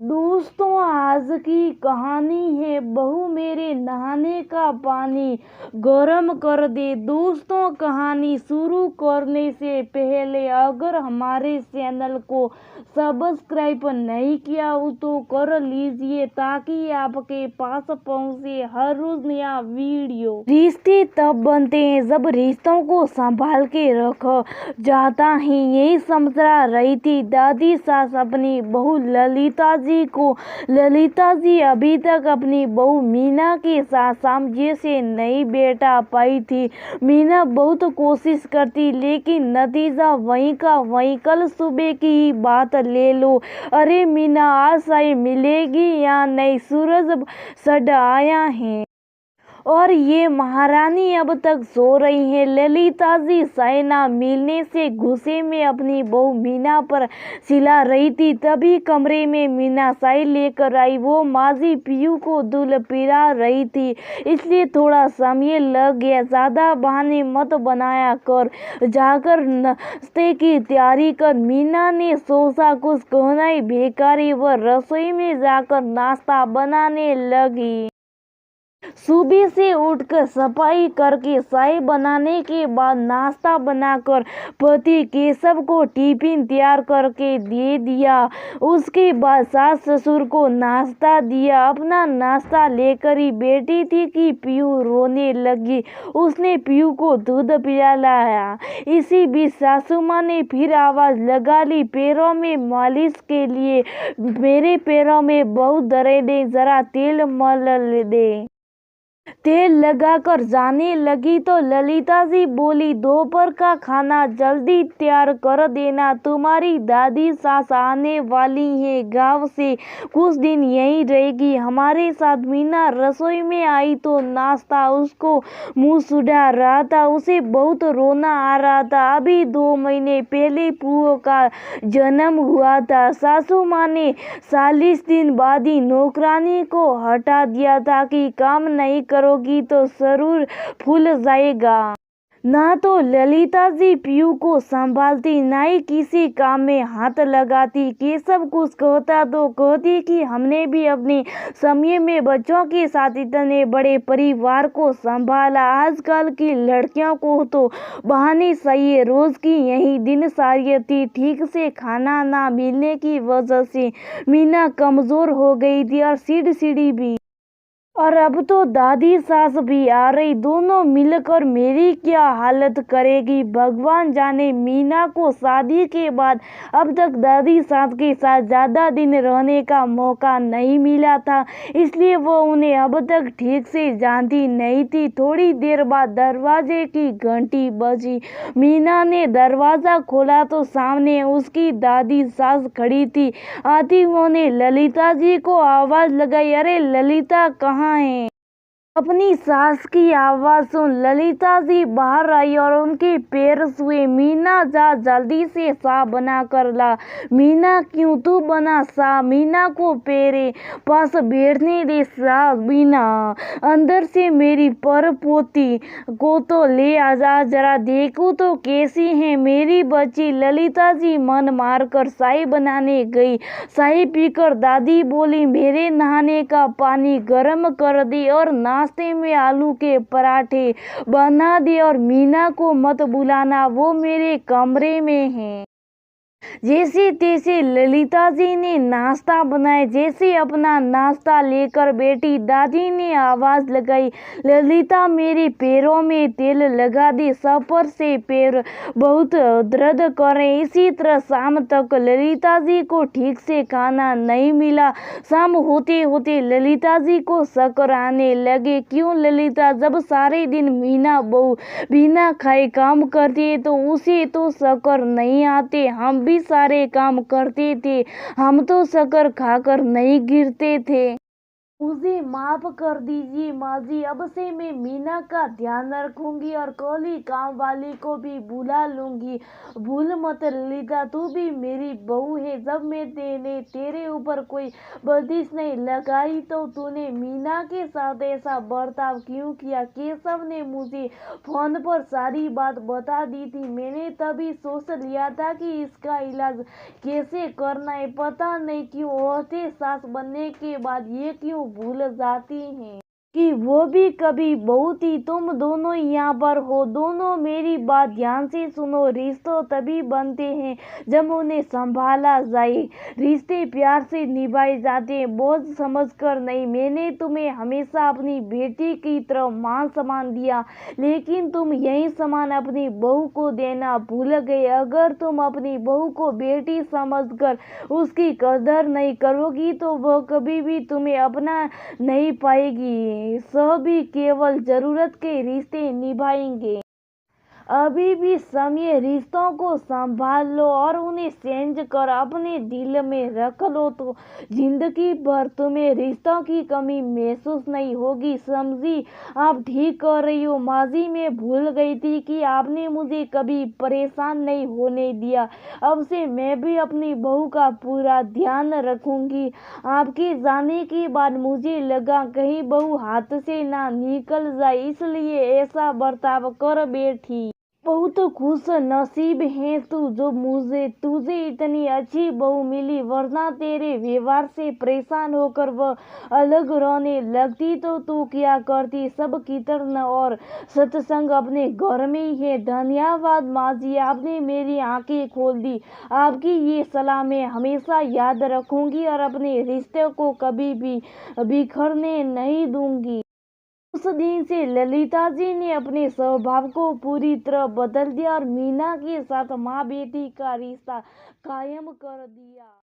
दोस्तों, आज की कहानी है बहू मेरे नहाने का पानी गरम कर दे। दोस्तों, कहानी शुरू करने से पहले अगर हमारे चैनल को सब्सक्राइब नहीं किया हो तो कर लीजिए ताकि आपके पास पहुंचे हर रोज नया वीडियो। रिश्ते तब बनते हैं जब रिश्तों को संभाल के रखा जाता है। यही समझा रही थी दादी सास अपनी बहू ललिता जी को। ललिता जी अभी तक अपनी बहू मीना के साथ समझे से नहीं बैठा पाई थी। मीना बहुत कोशिश करती लेकिन नतीजा वहीं का वहीं। कल सुबह की ही बात ले लो। अरे मीना, आज चाय मिलेगी या नहीं? सूरज सड़ आया है और ये महारानी अब तक सो रही है। ललिता जी चाय ना मिलने से गुस्से में अपनी बहू मीना पर चिल्ला रही थी। तभी कमरे में मीना चाय लेकर आई। वो माजी पीयू को दूध पिला रही थी, इसलिए थोड़ा समय लग गया। ज्यादा बहाने मत बनाया कर, जाकर नाश्ते की तैयारी कर। मीना ने सोचा कुछ कहना ही बेकारी। वह रसोई में जाकर नाश्ता बनाने लगी। सुबह से उठकर सफाई करके चाय बनाने के बाद नाश्ता बनाकर पति केशव को टिफिन तैयार करके दे दिया। उसके बाद सास ससुर को नाश्ता दिया। अपना नाश्ता लेकर ही बैठी थी कि पीयू रोने लगी। उसने पीयू को दूध पिलाया। इसी बीच सासू माँ ने फिर आवाज लगा ली, पैरों में मालिश के लिए। मेरे पैरों में बहुत दर्द है, जरा तेल मल दे। तेल लगाकर जाने लगी तो ललिता जी बोली, दोपहर का खाना जल्दी तैयार कर देना, तुम्हारी दादी सास आने वाली है गांव से, कुछ दिन यहीं रहेगी हमारे साथ। मीना रसोई में आई तो नाश्ता उसको मुंह सुझा रहा था। उसे बहुत रोना आ रहा था। अभी 2 महीने पहले पुओ का जन्म हुआ था। सासू माँ ने 40 दिन बाद ही नौकरानी को हटा दिया था कि काम नहीं करोगी तो जरूर फूल जाएगा। ना तो ललिता जी पीयू को संभालती, ना ही किसी काम में हाथ लगाती। केशव कुछ कहता तो कहती कि हमने भी अपने समय में बच्चों के साथ इतने बड़े परिवार को संभाला। आजकल की लड़कियों को तो बहाने चाहिए। रोज की यही दिनचर्या थी। ठीक से खाना ना मिलने की वजह से मीना कमजोर हो गई थी और सीढ़ी भी। और अब तो दादी सास भी आ रही। दोनों मिलकर मेरी क्या हालत करेगी भगवान जाने। मीना को शादी के बाद अब तक दादी सास के साथ ज्यादा दिन रहने का मौका नहीं मिला था, इसलिए वो उन्हें अब तक ठीक से जानती नहीं थी। थोड़ी देर बाद दरवाजे की घंटी बजी। मीना ने दरवाजा खोला तो सामने उसकी दादी सास खड़ी थी। आती उन्होंने ललिता जी को आवाज लगाई, अरे ललिता कहाँ है? अपनी सास की आवाज सुन ललिता जी बाहर आई और उनके पैर छुए। मीना, जा जल्दी से चाय बना कर ला। मीना, क्यों? तू बना चाय। मीना को पैरे पास बैठने दे। चाय। मीना, अंदर से मेरी पर पोती को तो ले आजा, जरा देखूं तो कैसी है मेरी बच्ची। ललिता जी मन मार कर चाय बनाने गई। चाय पीकर दादी बोली, मेरे नहाने का पानी गर्म कर दे और नाश्ते में आलू के पराठे बना दे और मीना को मत बुलाना, वो मेरे कमरे में है। जैसे तैसे ललिता जी ने नाश्ता बनाया। जैसे अपना नाश्ता लेकर बैठी, दादी ने आवाज लगाई, ललिता मेरे पैरों में तेल लगा दे, सफर से पैर बहुत दर्द कर रहे। इसी तरह शाम तक ललिता जी को ठीक से खाना नहीं मिला। शाम होते होते ललिता जी को चक्कर आने लगे। क्यों ललिता? जब सारे दिन मीना बहू बिना खाए काम करती है तो उसे तो चक्कर नहीं आते। हम भी सारे काम करते थे, हम तो शक्कर खाकर नहीं गिरते थे। मुझे माफ कर दीजिए माँ जी, अब से मैं मीना का ध्यान रखूंगी और कली काम वाली को भी बुला लूंगी। भूल मत ललिता, तू भी मेरी बहू है। जब मैंने तेरे ऊपर कोई बंदिश नहीं लगाई तो तूने मीना के साथ ऐसा बर्ताव क्यों किया? केशव ने मुझे फोन पर सारी बात बता दी थी। मैंने तभी सोच लिया था कि इसका इलाज कैसे करना है। पता नहीं क्यों औरतें सास बनने के बाद ये क्यों भूल जाती हैं कि वो भी कभी बहू थी। तुम दोनों यहाँ पर हो, दोनों मेरी बात ध्यान से सुनो। रिश्ते तभी बनते हैं जब उन्हें संभाला जाए। रिश्ते प्यार से निभाए जाते हैं, बोझ समझकर नहीं। मैंने तुम्हें हमेशा अपनी बेटी की तरह मान सम्मान दिया, लेकिन तुम यही सम्मान अपनी बहू को देना भूल गए। अगर तुम अपनी बहू को बेटी समझकर उसकी कदर नहीं करोगी तो वह कभी भी तुम्हें अपना नहीं पाएगी। सभी केवल जरूरत के रिश्ते निभाएंगे। अभी भी समय, रिश्तों को संभाल लो और उन्हें चेंज कर अपने दिल में रख लो, तो जिंदगी भर तुम्हें रिश्तों की कमी महसूस नहीं होगी। समझी? आप ठीक कर रही हो माँ जी, मैं भूल गई थी कि आपने मुझे कभी परेशान नहीं होने दिया। अब से मैं भी अपनी बहू का पूरा ध्यान रखूंगी। आपके जाने के बाद मुझे लगा कहीं बहू हाथ से ना निकल जाए, इसलिए ऐसा बर्ताव कर बैठी। बहुत खुश नसीब है तू जो तुझे इतनी अच्छी बहू मिली, वरना तेरे व्यवहार से परेशान होकर वह अलग रहने लगती तो तू क्या करती? सब कीर्तन और सत्संग अपने घर में ही है। धन्यवाद माँ जी, आपने मेरी आंखें खोल दी। आपकी ये सलाह मैं हमेशा याद रखूंगी और अपने रिश्ते को कभी भी बिखरने नहीं दूंगी। उस दिन से ललिता जी ने अपने स्वभाव को पूरी तरह बदल दिया और मीना के साथ माँ बेटी का रिश्ता कायम कर दिया।